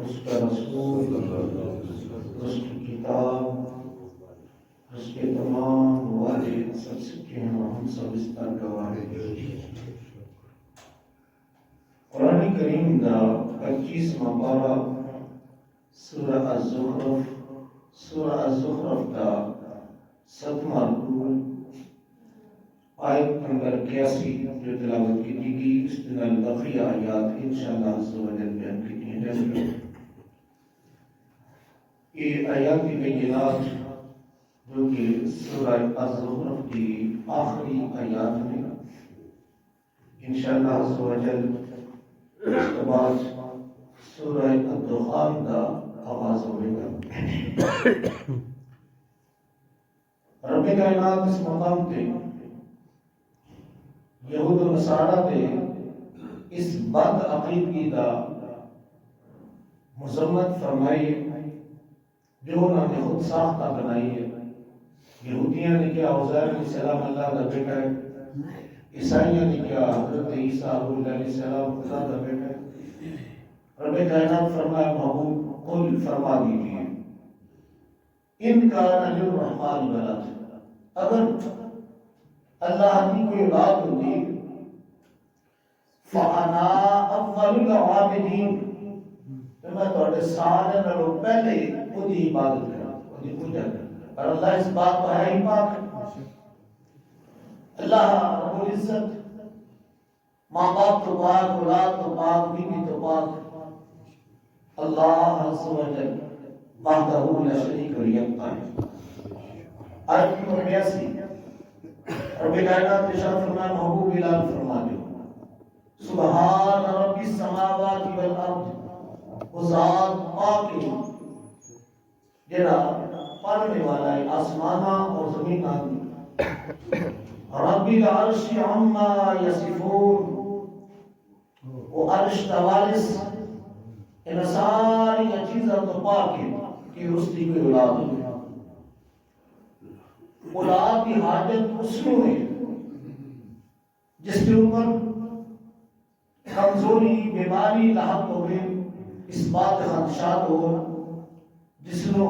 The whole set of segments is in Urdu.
اس کا رسول، اس کی کتاب، اس کے تمام والد سب سچے ہیں، ہم سب اس پر گواہ ہیں۔ قرآن کریم کا 25واں پارہ سورہ الزخرف کا 7واں رکوع آیت نمبر 81 جو تلاوت کی گئی، اس دن بقیہ آیات انشاءاللہ عز و جل بیان کی جائیں گے۔ یہ آیات بینات جو کہ سورہ الزخرف کی آخری آیات میں انشاءاللہ عز و جل اس کے بعد سورہ الدخان کا آغاز ہوئے گا۔ رب کائنات اس مقام پہ یہود و نصارہ تے اس بد عقیدگی کا مذمت فرمائی جو انہوں نے خود ساختہ بنائی ہے۔ یہودیاں نے کیا عزیر علیہ السلام اللہ کا بیٹا ہے، عیسائیوں نے کیا حضرت عیسیٰ علیہ السلام خدا کا بیٹا ہے۔ رب کائنات فرمایا محبوب قل فرما دیجیے ان کان للرحمن ولد، اگر اللہ کی کوئی اولاد ہوتی فانا اول العابدین، تو میں تھوڑے سارے نالوں پہلے خود ہی عبادت کرا، خود ہی پوجا کرا۔ اور اللہ اس بات کو ہے ہی پاک، اللہ رب العزت ماں باپ تو پاک، اولاد تو پاک، بیوی تو پاک، اللہ عز و جل وحدہ لا شریک له یکتا ہے۔ آیت نمبر 82 رب کائنات ارشاد فرمایا محبوب اعلان فرما دو سبحان رب السماوات والارض، وہ ذات پاک ہے جڑا پالنے والا ہے آسماناں اور زمیناں، رب العرش عما یصفون، وہ عرش کا وارث ان ساری چیزاں تو پاک ہے کہ اس کی کوئی اولاد ہو۔ اولاد کی حاجت اس میں ہے جس کے اوپر کمزوری، بیماری لاحق ہوئے، اس بات کا خدشات ہو، جس کو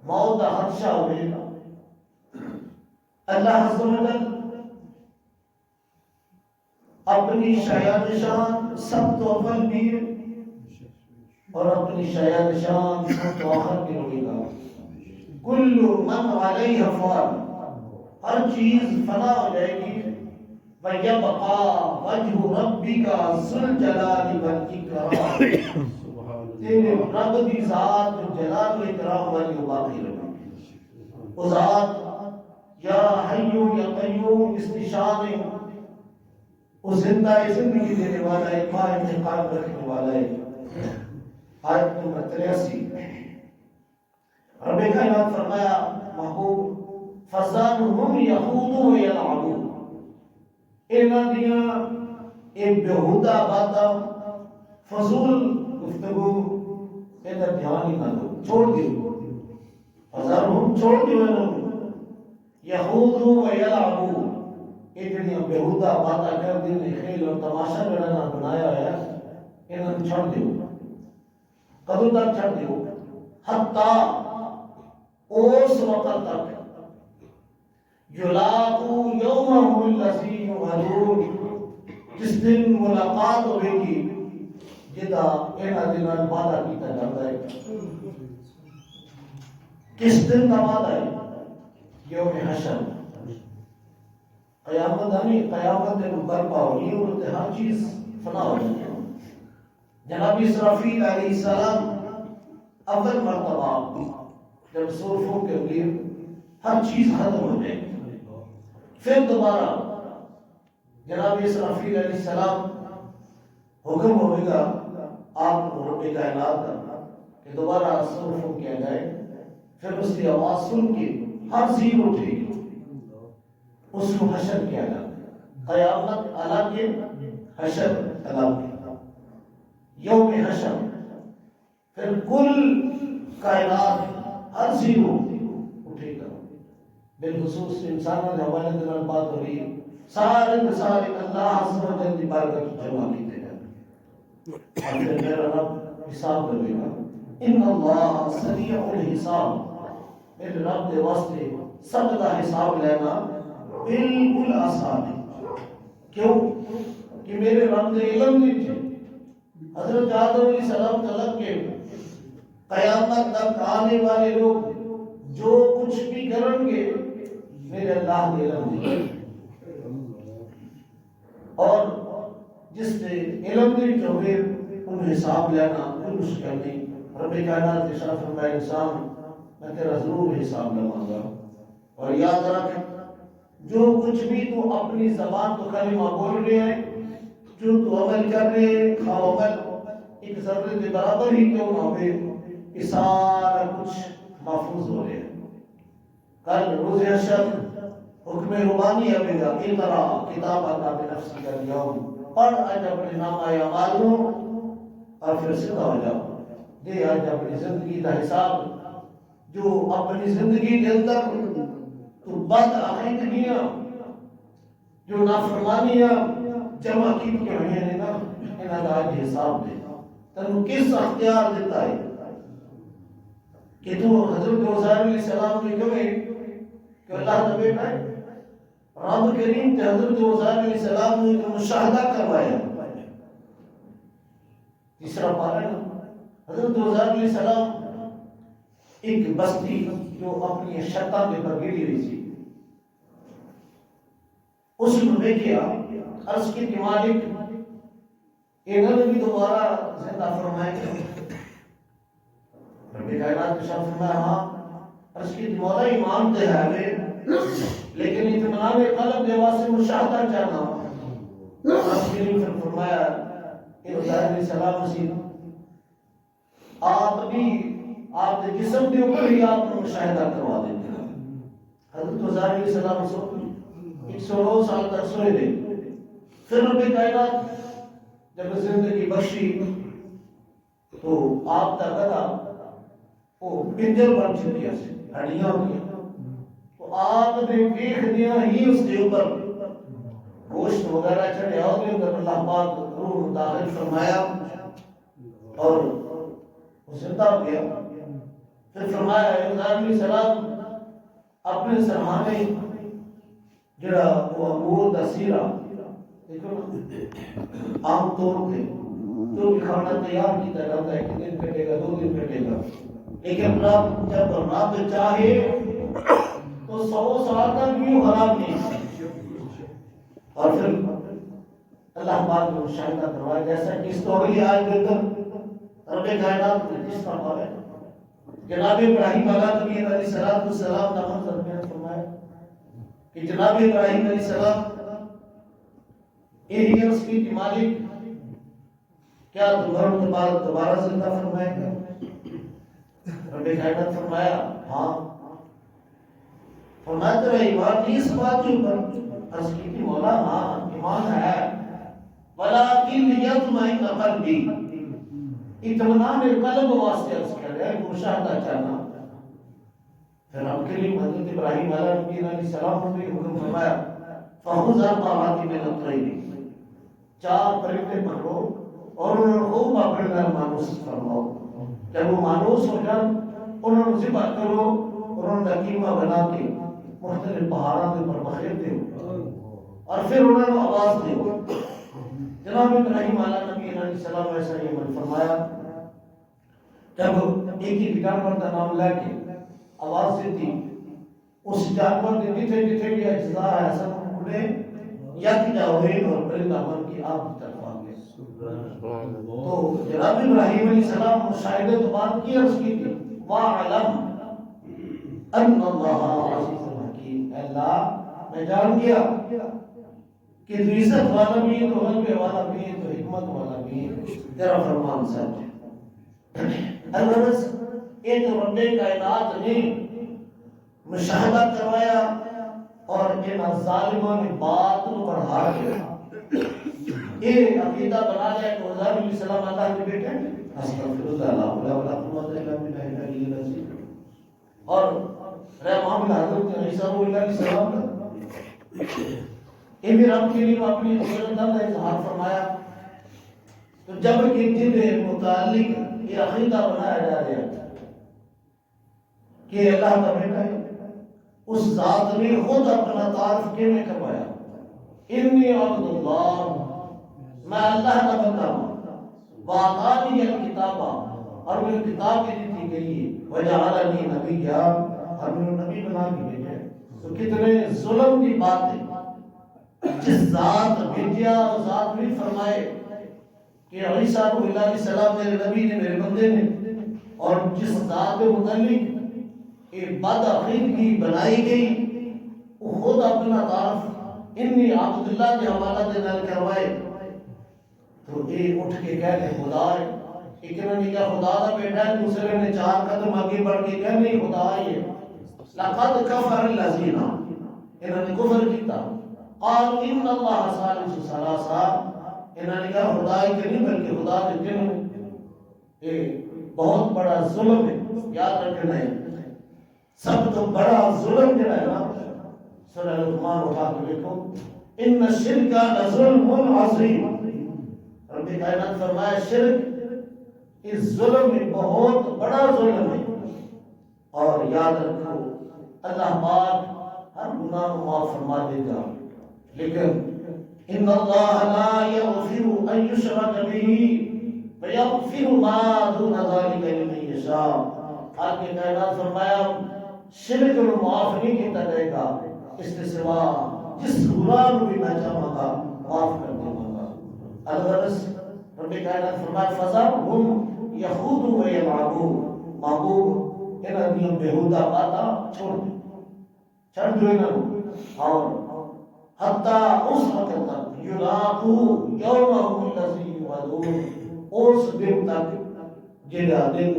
موت کا خدشہ ہوئے۔ اللہ عز و جل اپنی شایان شان سب تو اول بھی اور اپنی شایان شان سب تو آخر بھی ہوگی گا۔ کل من علیہ فان، ہر چیز فنا ہو جائے گی، وَيَبْقَى وَجْهُ رَبِّكَ ذُو الْجَلَالِ وَالْإِكْرَامِ، تیرے رب دی ذات جو جلال و اکرام والی وہ باقی رہے۔ وہ ذات یا حیو یا قیوم استشان ہے، وہ زندہ زندگی دینے والا ہے، قائم رکھنے والا ہے۔ آیت نمبر 83 رب کائنات فرمایا محبوب فَذَرْهُمْ يَخُوضُوا وَيَلْعَبُوا، انہاں دیاں ایک بےہودہ باتاں، فضول گفتگو ادھر دھیان ہی نہ دو، چھوڑ دیو۔ فَذَرْهُمْ چھوڑ دیو انہوں يَخُوضُوا وَيَلْعَبُوا، اتنی بےہودہ باتاں کر دیو، کھیل اور تماشا کرنا بنایا ہے، انہوں چھوڑ دیو۔ کدوں تک چھوڑ دیو؟ حتیٰ اس وقت تک یلاقو یومہم الذی یوعدون، جس دن ملاقات ہوئے گی جدا انہاں دے نال وعدہ کیتا جاتا ہے۔ کس دن کا وعدہ ہے؟ یوم حشر، قیامت آنی، قیامت دن برپا ہونی اور ہر چیز فنا ہو جائے۔ جناب اسرافیل علیہ السلام اول مرتبہ جب سور پھونک کے ہوئی ہر چیز ختم ہو جائے، پھر دوبارہ جناب اسرافیل علیہ السلام حکم ہوئے گا آپ کو رب کائنات کا کہ دوبارہ سور پھونک کیا جائے، پھر اس کی آواز سن کے ہر زیر اٹھے گی، اس کو حشر کیا جاتا ہے۔ قیامت الگ ہے، حشر الگ ہے۔ یوم حشر، پھر کل کائنات ہر زیرو اٹھے گا، بالخصوص انسانوں کے حوالے سے بات ہو رہی ہے، سارے کے سارے اللہ عز و جل کی بارگاہ کی جمع کیتے جائیں اور پھر میرا رب حساب کرے گا۔ ان اللہ سریع الحساب، میرے رب کے واسطے سب کا حساب لینا بالکل آسان ہے۔ کیوں کہ میرے رب نے علم نہیں تھے۔ حضرت آدم علیہ السلام طلب کے قیامت تک آنے والے لوگ جو کچھ بھی کریں گے میرے اللہ نے علم نہیں، اور جس نے علم نہیں جو ہے ان حساب لینا کوئی مشکل نہیں۔ رب کائنات کے شرف فرمائے انسان میں تیرا ضرور حساب لوں گا، اور یاد رکھ جو کچھ بھی تو اپنی زبان تو کلمہ بول رہے ہیں، جو تو عمل کر رہے ہیں، عمل ایک ذرے کے برابر ہی کیوں نہ ہوئے، یہ سارا کچھ محفوظ ہو رہے ہیں۔ کل روز حشر حکم روحانی آئے گا، اقرا کتابک بنفسک اليوم، پڑھ آج اپنے نامہ اعمالوں اور پھر سیدھا ہو جاؤ، دے آج اپنی زندگی کا حساب۔ جو اپنی زندگی کے اندر تو بد عقیدگیاں، جو نافرمانیاں جمع کی کے ہوئے ہیں نا، انہاں کا آج حساب دے۔ تنو کس اختیار دیتا ہے کہ تو حضرت عزیر علیہ السلام نے کہے کہ اللہ کا بیٹا ہے؟ رب کریم نے حضرت عزیر علیہ السلام نے جو مشاہدہ کروایا، تیسرا پارہ ہے نا، حضرت عزیر علیہ السلام ایک بستی جو اپنی شرطہ میں پر گری ہوئی تھی، اس نے کیا عرض کی کہ مالک انہوں نے بھی دوبارہ زندہ فرمائے گا؟ رب کائنات کے شاہ فرمایا ہاں، عرض کی مولا ایمان تے ہے لیکن اطمینان قلب کے واسطے مشاہدہ چاہنا۔ عرض کی پھر فرمایا کہ عزیر علیہ السلام مسیح آپ بھی آپ کے جسم کے اوپر ہی آپ کو مشاہدہ کروا دیتے ہیں۔ حضرت عزیر علیہ السلام 109 سال تک سوئے رہے، پھر رب کائنات جب زندگی بخشی تو آپ کا گدا وہ پنجر بن چکی ہے، ہڈیاں ہوئی، تو آپ نے دیکھ دیا ہی اس کے اوپر گوشت وغیرہ چڑھے اور اللہ پاک روح داخل فرمایا اور وہ زندہ ہو گیا۔ پھر فرمایا عزیر علیہ السلام اپنے سرحانے جڑا وہ انگور دا سیرا عام طور پہ جو بھی کھانا تیار کیتا جاتا ہے کہ دن کٹے گا 2 دن کٹے گا، لیکن رب جب رب چاہے تو 100 سال تک بھی خراب نہیں۔ اور پھر اللہ پاک نے مشاہدہ کروایا جیسا کہ اسٹوری آج بہتر رب کائنات نے جس طرح پایا جناب ابراہیم علیہ السلام کا منظر بیان فرمایا کہ جناب ابراہیم علیہ السلام یہی عرض کی کہ مالک کیا تمہارا دوبارہ زندہ فرمائے گا؟ رب کائنات فرمایا ہاں۔ فرمایا تیرا ایمان نہیں اس بات کے اوپر؟ عرض کی مولا ہاں ایمان ہے، ولیکن لیطمئن قلبی، اطمینان قلب واسطے عرض کر رہا ہے، مشاہدہ چاہنا۔ پھر رب کریم حضرت ابراہیم علیہ السلام نے حکم فرمایا فخذ اربعۃ من الطیر، 4 پرندے پکڑو اور انہوں نے خوب اپنے مانوس فرماؤ، جب وہ مانوس ہو جائیں انہوں نے ذبح کرو، انہوں نے قیمہ بنا کے مختلف پہاڑوں کے اوپر بخیرتے ہوئے اور پھر انہوں نے آواز دی جناب ابراہیم علیہ السلام ایسا یہ عمل فرمایا جب ایک ہی جانور کا نام لے کے آواز دیتی اس جانور کے جتنے جتنے بھی اجزاء ہے سب انہیں یک جاوین اور پرندہ بن کی آپ کی طرف آ گئے تو جناب ابراہیم علیہ السلام مشاہدے تو بات کی عرض کی تھی وَعَلَمْ ان اللہ عزیز الحکیم اللہ میں جان گیا کہ تو عزت والا بھی ہے تو غلبے والا بھی ہے تو حکمت والا بھی ہے تیرا فرمان سچ ہے الغرض ایک رب کائنات نے مشاہدہ کروایا اور ان ظالموں نے بات کو بڑھا دیا یہ عقیدہ بنا لیا کہ حضور علیہ السلام اللہ کے بیٹے استغفر اللہ لا حول ولا قوت الا باللہ العلی العظیم اور رحمان حضرت عیسیٰ علیہ السلام یہ بھی رب کے لیے اپنی قدرت کا اظہار فرمایا تو جب کہ جن متعلق یہ عقیدہ بنایا جا رہا ہے کہ اللہ کا بیٹا ہے اس ذات نے خود اپنا تعارف کیوں کروایا انی عبد اللہ میں اللہ کا بندہ ہوں وَآتَانِيَ الْكِتَابَ اور مجھے کتاب بھی دی گئی ہے وَجَعَلَنِي نَبِيًّا اور مجھے نبی بنا کے بھیجا ہے تو کتنے ظلم کی بات ہے جس ذات بھیجا اس ذات بھی فرمائے کہ عیسیٰ علیہ السلام میرے نبی نے میرے بندے نے اور جس ذات کے متعلق یہ بد عقیدگی بنائی گئی وہ خود اپنا تعارف انی عبد اللہ کے حوالہ سے نل کروائے تو یہ اٹھ کے کہتے خدا ہے ایک نے کہا خدا کا بیٹا ہے دوسرے نے چار قدم آگے بڑھ کے کہا نہیں خدا ہی ہے لقد کفر الذین انہوں نے کفر کیتا قالوا ان اللہ ثالث ثلاثہ انہوں نے کہا خدا ہی کہ نہیں بلکہ خدا کے جن یہ بہت بڑا ظلم ہے یاد رکھنا ہے سب تو بڑا ظلم جو ہے نا سورہ لقمان اٹھا کے دیکھو ان الشرک لظلم عظیم رب کائنات فرمایا شرک اس ظلم میں بہت بڑا ظلم ہے اور یاد رکھو اللہ پاک ہر گناہ کو معاف فرما دے گا لیکن ان اللہ لا یغفر ان یشرک به ویغفر ما دون ذلک لمن یشاء آگے کائنات فرمایا شرک کو معاف نہیں کیتا جائے گا اس کے سوا جس گناہ کو بھی میں چاہوں گا معاف کر دوں گا الغرض رب کائنات فرمایا فذرهم یخوضوا ویلعبوا محبوب انہوں بےہودہ باتاں چھوڑ دو انہوں اور حتیٰ اس وقت تک یلاقوا یومهم الذی یوعدون اس دن تک جہاں دن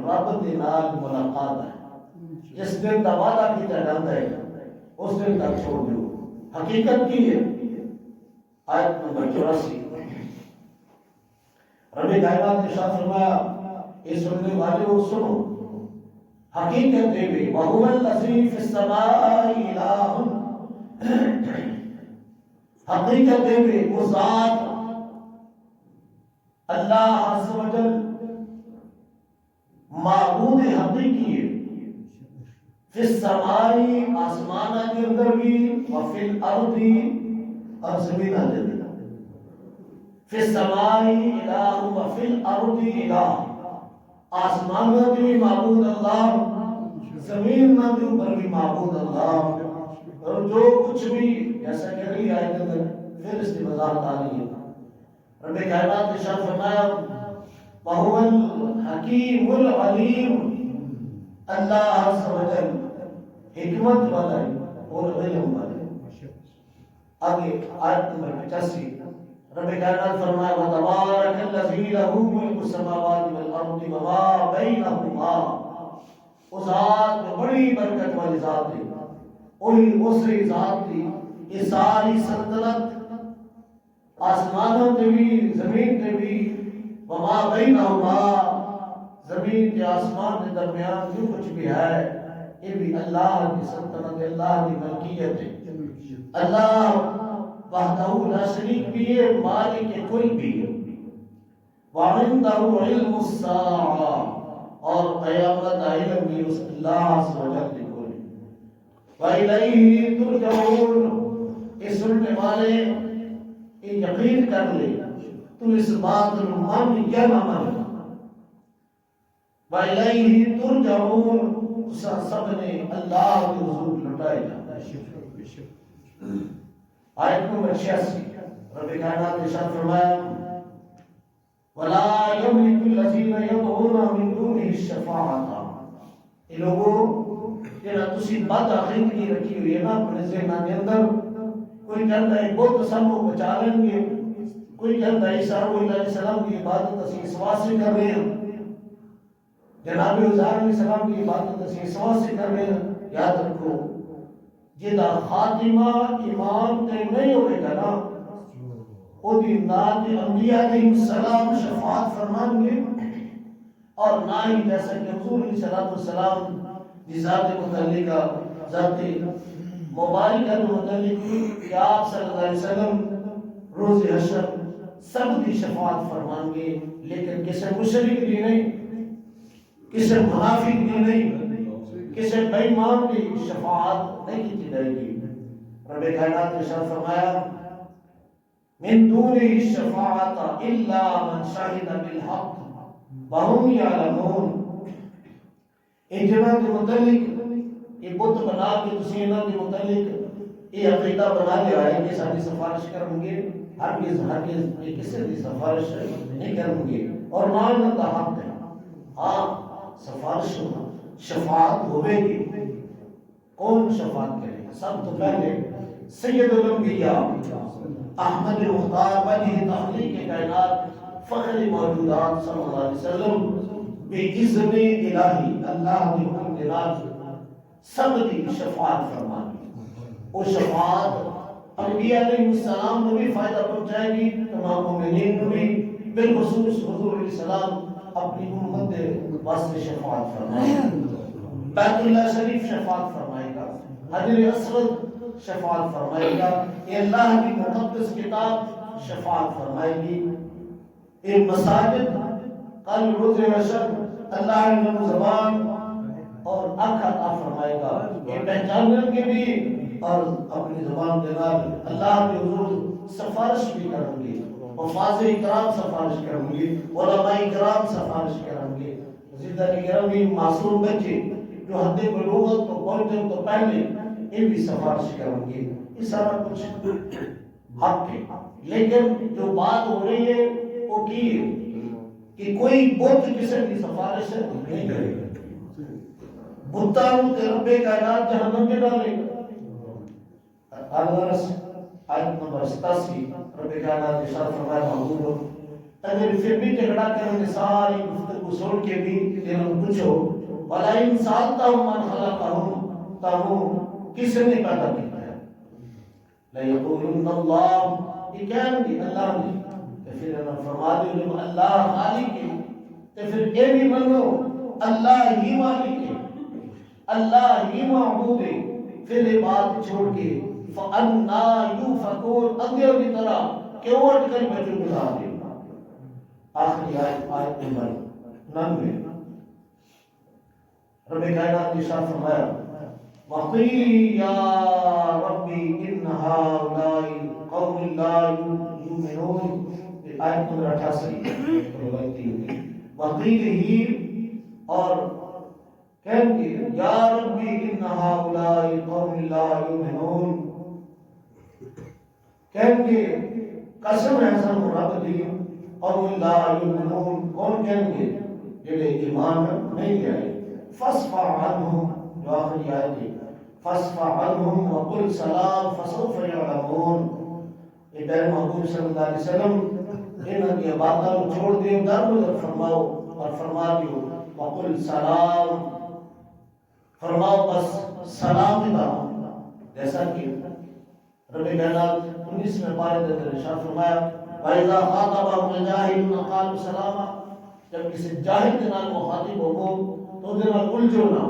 رب کے نال ملاقات ہے جس دن کا وعدہ کیا جاتا ہے اس دن تک چھوڑ دو حقیقت کی ہے آیت نمبر 84 رب کائنات نے ارشاد فرمایا یہ سننے والے وہ سنو حقیقت ہے بھی وَهُوَ الَّذِي فِي السَّمَاءِ إِلَٰهٌ حقیقت ہے بھی وہ ذات اللہ عز و جل معبود حقیقی ہے فی السمائی آسمانہ کے اندر بھی وفی الارضی اور زمینہ کے اندر فی السمائی الہ وفی الارضی الہ آسمانہ کے بھی معبود اللہ زمین میں بھی اوپر بھی معبود اللہ اور جو کچھ بھی جیسا کہ اگلی آیت کے اندر پھر اس کی وضاحت آ رہی ہے رب کائنات نے شان فرمایا وَهُوَ الْحَكِيمُ الْعَلِيمُ اللہ عز و جل حکمت والا ہے اور علم والا ہے آگے آیت نمبر 85 رب کائنات فرمایا وَتَبَارَكَ الَّذِي لَهُ مُلْكُ السَّمَاوَاتِ وَالْأَرْضِ وَمَا بَيْنَهُمَا اس ذات میں بڑی برکت والی ذات ہے وہی اسی ذات کی یہ ساری سلطنت آسمانوں کے بھی زمین کے بھی وما بینہما زمین کے آسمان کے درمیان جو کچھ بھی ہے یہ بھی اللہ کی سلطنت اللہ کی ملکیت ہے اللہ وحدہ لا شریک بھی ہے مالک کل بھی ہے وَعِنْدَهُ عِلْمُ السَّاعَةِ اور قیامت علم بھی اس اللہ عز و جل کے کل وَإِلَيْهِ تُرْجَعُونَ، یہ سننے والے یہ یقین کر لے تو اس بات من یا نہ من، وَإِلَيْهِ تُرْجَعُونَ، سب نے اللہ کے حضور لٹائے جاتا ہے۔ آیت نمبر 86 رب کائنات نے ارشاد فرمایا وَلَا يَمْلِكُ الَّذِينَ يَدْعُونَ مِن دُونِهِ الشَّفَاعَةَ، یہ لوگوں جنہاں تسی بد عقیدگی رکھی ہوئی ہے نا اپنے ذہنوں کے اندر، کوئی کہتا ہے بت سانوں بچا لیں گے، کوئی کہتا ہے عیسیٰ علیہ السلام کی عبادت اسی اس واسطے کر رہے ہیں، جناب عزیر علیہ السلام کی عبادت اسی اس واسطے کر رہے ہیں۔ یاد رکھو جدا خاتمہ ایمان تے نہیں ہوئے گا نا، او دی نات انبیاء علیہ السلام شفاعت فرمان گے، اور نہ ہی جیسا کہ حضور علیہ السلام کی ذات متعلقہ ذات مبارکہ متعلق کہ آپ صلی اللہ علیہ وسلم روز حشر سب کی شفاعت فرمان گے، لیکن کسی مشرک بھی نہیں، کسی منافق بھی نہیں، کسی بے ایمان کی شفاعت نہیں کی جائے گی۔ رب کائنات نے ارشاد فرمایا من دونه الشفاعة إلا من شهد بالحق وهم يعلمون، ان جنہاں کے متعلق یہ بت بنا کے تسی انہاں کے متعلق یہ عقیدہ بنا لیا ہے کہ ساری سفارش کریں گے، ہرگز یہ کسی کی سفارش نہیں کریں گے، اور نہ انہاں کا حق ہے۔ ہاں سفارش شفاعت ہوئے گی، کون شفاعت کرے گا؟ سب تو پہلے سید الانبیاء احمد مختار وجہ تخلیق کائنات فخر موجودات صلی اللہ علیہ وسلم بے اذن الہی اللہ کے حکم کے راز سب کی شفاعت فرمانی، وہ شفاعت انبیاء علیہ السلام کو بھی فائدہ پہنچائے گی، تمام مومنین کو بھی، بالخصوص حضور علیہ السلام اپنی امت واسطے شفاعت فرمائے گا، بیت اللہ شریف شفاعت فرمائے گا، حجر اسود شفاعت فرمائے گا، یہ اللہ کی مقدس کتاب شفاعت فرمائے گی، یہ مساجد کل روز حشر اللہ علم زبان اور آنکھ عطا فرمائے گا، یہ پہچاننے کے بھی اور اپنی زبان کے نال اللہ کے حضور سفارش بھی کریں گے، حفاظ اکرام سفارش کریں گے، علماء اکرام سفارش کریں گے، زندہ کرم بھی معصوم بچے جو حد بلوغت تو پہنچے تو پہلے یہ بھی سفارش کریں گے، یہ سارا کچھ حق ہے۔ لیکن جو بات ہو رہی ہے وہ کی ہے کہ کوئی بت کسی کی سفارش نہیں کرے گا، بتوں کے رب کائنات جہنم میں ڈالے گا۔ الغرض آیت نمبر 87 رب کائنات ارشاد فرمایا محبوب اگر پھر بھی جھگڑا کرنے ساری گفتگو سن کے بھی دلوں پوچھو وَلَا إِن سَأَلْتَهُمْ مَنْ خَلَقَهُمْ تَهُمْ کس نے پیدا کیا ہے لَيَقُولُنَّ اللَّهُ یہ کہیں گے اللہ نے، تو پھر انہوں فرما دے جب اللہ خالق ہے تو پھر یہ بھی منو اللہ ہی مالک ہے، اللہ ہی معبود ہے، پھر یہ بات چھوڑ کے فَأَنَّا يُوفَكُونَ اندھیوں کی طرح کیوں اٹھ کر بچوں گزار دے۔ آخری آیت نمبر 99 رب کائنات نے ارشاد فرمایا وَقِيلِ يَا رَبِّ إِنَّ هَؤُلَاءِ قَوْمٌ لَا يُؤْمِنُونَ، آیت نمبر 88 وَقِيلِ ہی اور کہیں گے یا ربی ان هؤلاء قوم لا یؤمنون، کہیں گے قسم ہے سن رب دی قوم لا یؤمنون، کون کہیں گے جڑے ایمان نہیں لے آئے۔ فاصفح عنہم جو آخری آیت ہے فاصفح عنہم وقل سلام فسوف یعلمون، یہ پیارے محبوب صلی اللہ علیہ وسلم انہوں کی باتوں کو چھوڑ دیو، درگزر فرماؤ اور فرما دیو وقل سلام، فرماؤ بس سلام دا، جیسا کہ رب کائنات 19 میں پارے اندر ارشاد فرمایا وَإِذَا خَاطَبَهُمُ الْجَاهِلُونَ قَالُوا سَلَامًا، جب کسی جاہل کے نال مخاطب ہو تو دے نال الجھو نہ،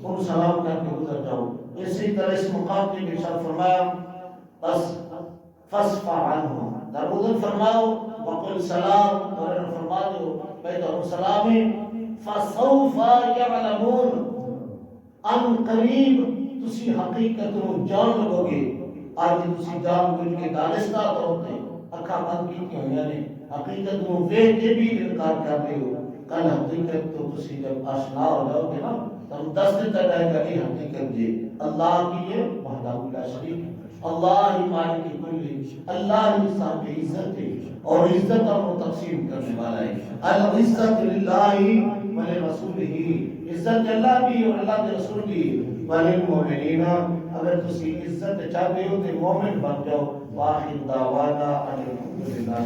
ان سلام کر کے گزر جاؤ۔ اسی طرح اس مقام کے ارشاد فرمایا بس فاصفح عنہم، درگزر فرماؤ وقل سلام، اور فرما دو بیتہم سلامی فسوف یعلمون، ان قریب تسی حقیقت نو جان لو گے اج تسی جان بوجھ کے دانستہ طور تے اکھاں بند کیتیاں ہوئیاں نے حقیقت نو ویکھ کے بھی انکار کر رہے ہو کل حقیقت تو تسی جب آشنا ہو جاؤ گے نا تم دس دن تک آئے گا یہ حقیقت جی اللہ کی یہ وحدہ لا شریک اللہ ہی مالک کل اللہ ہی صاحب عزت ہے اور عزت ہم تقسیم کرنے والا ہے العزت للہ ولرسولہ عزت اللہ کی اور اللہ کے رسول کی وللمؤمنین اگر تسی عزت چاہتے ہو تو مومن بن جاؤ واخر دعوانا الحمدللہ